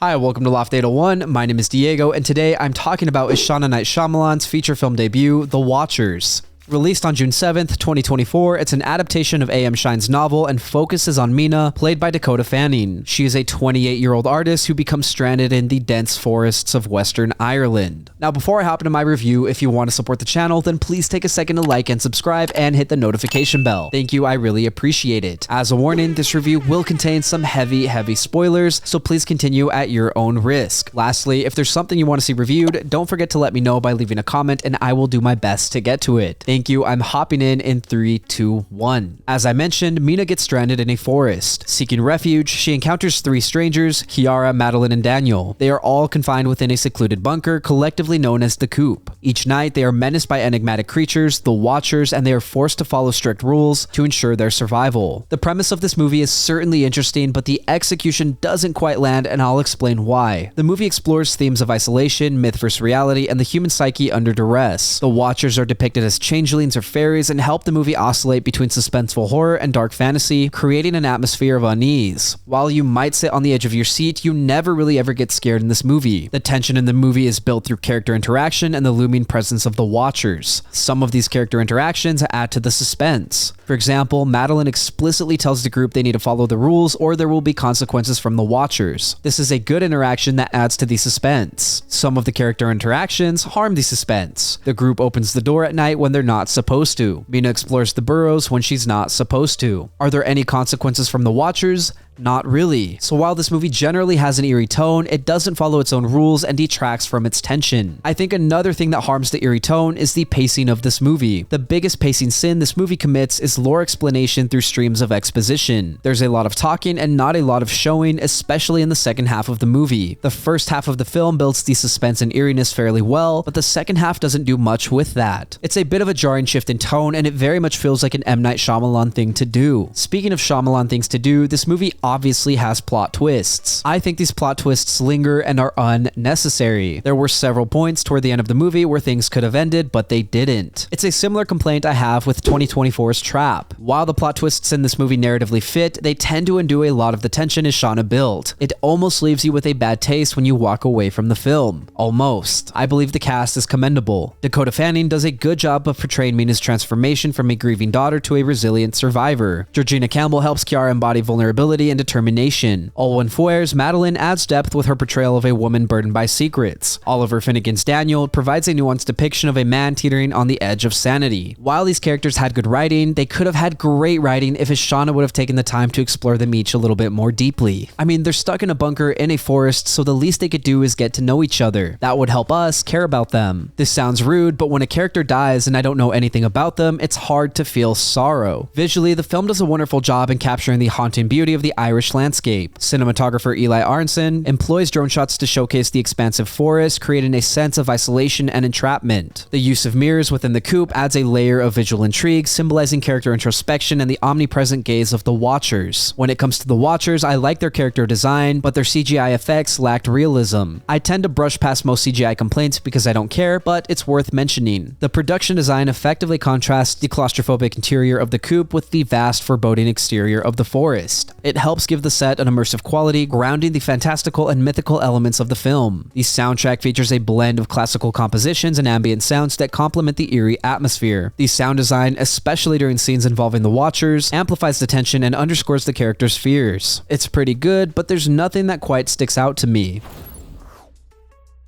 Hi, welcome to Loft 801. My name is Diego, and today I'm talking about Ishana Night Shyamalan's feature film debut, The Watchers. Released on June 7th, 2024, it's an adaptation of A.M. Shine's novel and focuses on Mina, played by Dakota Fanning. She is a 28-year-old artist who becomes stranded in the dense forests of Western Ireland. Now, before I hop into my review, if you want to support the channel, then please take a second to like and subscribe and hit the notification bell. Thank you, I really appreciate it. As a warning, this review will contain some heavy spoilers, so please continue at your own risk. Lastly, if there's something you want to see reviewed, don't forget to let me know by leaving a comment and I will do my best to get to it. Thank you. I'm hopping in 3, 2, 1. As I mentioned, Mina gets stranded in a forest. Seeking refuge, she encounters 3 strangers, Kiara, Madeline, and Daniel. They are all confined within a secluded bunker, collectively known as the Coop. Each night, they are menaced by enigmatic creatures, the Watchers, and they are forced to follow strict rules to ensure their survival. The premise of this movie is certainly interesting, but the execution doesn't quite land, and I'll explain why. The movie explores themes of isolation, myth versus reality, and the human psyche under duress. The Watchers are depicted as changelings or fairies and help the movie oscillate between suspenseful horror and dark fantasy, creating an atmosphere of unease. While you might sit on the edge of your seat, you never really ever get scared in this movie. The tension in the movie is built through character interaction and the looming presence of the Watchers. Some of these character interactions add to the suspense. For example, Madeline explicitly tells the group they need to follow the rules or there will be consequences from the Watchers. This is a good interaction that adds to the suspense. Some of the character interactions harm the suspense. The group opens the door at night when they're not supposed to. Mina explores the burrows when she's not supposed to. Are there any consequences from the Watchers? Not really. So while this movie generally has an eerie tone, it doesn't follow its own rules and detracts from its tension. I think another thing that harms the eerie tone is the pacing of this movie. The biggest pacing sin this movie commits is lore explanation through streams of exposition. There's a lot of talking and not a lot of showing, especially in the second half of the movie. The first half of the film builds the suspense and eeriness fairly well, but the second half doesn't do much with that. It's a bit of a jarring shift in tone, and it very much feels like an M. Night Shyamalan thing to do. Speaking of Shyamalan things to do, this movie obviously has plot twists. I think these plot twists linger and are unnecessary. There were several points toward the end of the movie where things could have ended, but they didn't. It's a similar complaint I have with 2024's Trap. While the plot twists in this movie narratively fit, they tend to undo a lot of the tension Ishana built. It almost leaves you with a bad taste when you walk away from the film. Almost. I believe the cast is commendable. Dakota Fanning does a good job of portraying Mina's transformation from a grieving daughter to a resilient survivor. Georgina Campbell helps Kiara embody vulnerability and determination. Olwen Foyer's Madeline adds depth with her portrayal of a woman burdened by secrets. Oliver Finnegan's Daniel provides a nuanced depiction of a man teetering on the edge of sanity. While these characters had good writing, they could have had great writing if Ishana would have taken the time to explore them each a little bit more deeply. I mean, they're stuck in a bunker in a forest, so the least they could do is get to know each other. That would help us care about them. This sounds rude, but when a character dies and I don't know anything about them, it's hard to feel sorrow. Visually, the film does a wonderful job in capturing the haunting beauty of the Irish landscape. Cinematographer Eli Aronson employs drone shots to showcase the expansive forest, creating a sense of isolation and entrapment. The use of mirrors within the coop adds a layer of visual intrigue, symbolizing character introspection and the omnipresent gaze of the Watchers. When it comes to the Watchers, I like their character design, but their CGI effects lacked realism. I tend to brush past most CGI complaints because I don't care, but it's worth mentioning. The production design effectively contrasts the claustrophobic interior of the coop with the vast, foreboding exterior of the forest. It helps give the set an immersive quality, grounding the fantastical and mythical elements of the film. The soundtrack features a blend of classical compositions and ambient sounds that complement the eerie atmosphere. The sound design, especially during scenes involving the Watchers, amplifies the tension and underscores the characters' fears. It's pretty good, but there's nothing that quite sticks out to me.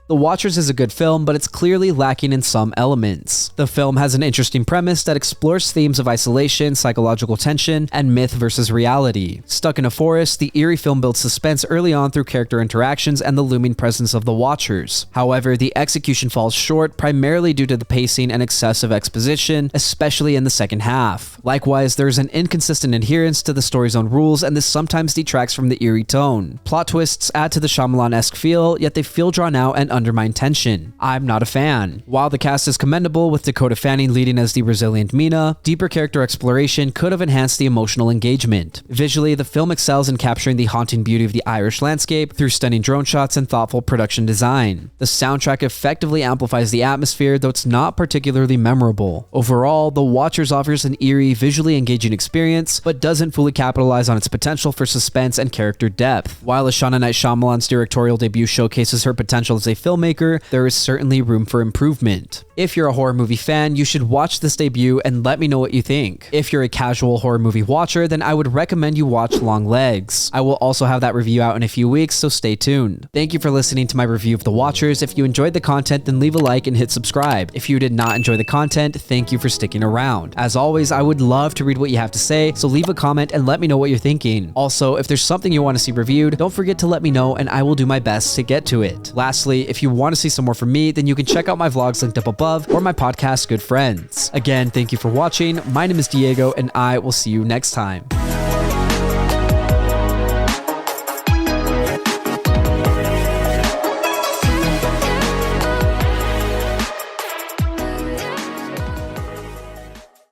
The Watchers is a good film, but it's clearly lacking in some elements. The film has an interesting premise that explores themes of isolation, psychological tension, and myth versus reality. Stuck in a forest, the eerie film builds suspense early on through character interactions and the looming presence of the Watchers. However, the execution falls short primarily due to the pacing and excessive exposition, especially in the second half. Likewise, there's an inconsistent adherence to the story's own rules, and this sometimes detracts from the eerie tone. Plot twists add to the Shyamalan-esque feel, yet they feel drawn out and undermine tension. I'm not a fan. While the cast is commendable with Dakota Fanning leading as the resilient Mina, deeper character exploration could have enhanced the emotional engagement. Visually, the film excels in capturing the haunting beauty of the Irish landscape through stunning drone shots and thoughtful production design. The soundtrack effectively amplifies the atmosphere, though it's not particularly memorable. Overall, The Watchers offers an eerie, visually engaging experience, but doesn't fully capitalize on its potential for suspense and character depth. While Ishana Night Shyamalan's directorial debut showcases her potential as a filmmaker, there is certainly room for improvement. If you're a horror movie fan, you should watch this debut and let me know what you think. If you're a casual horror movie watcher, then I would recommend you watch Long Legs. I will also have that review out in a few weeks, so stay tuned. Thank you for listening to my review of The Watchers. If you enjoyed the content, then leave a like and hit subscribe. If you did not enjoy the content, thank you for sticking around. As always, I would love to read what you have to say, so leave a comment and let me know what you're thinking. Also, if there's something you want to see reviewed, don't forget to let me know and I will do my best to get to it. Lastly, if you want to see some more from me, then you can check out my vlogs linked up above or my podcast, Good Friends. Again, thank you for watching. My name is Diego and I will see you next time.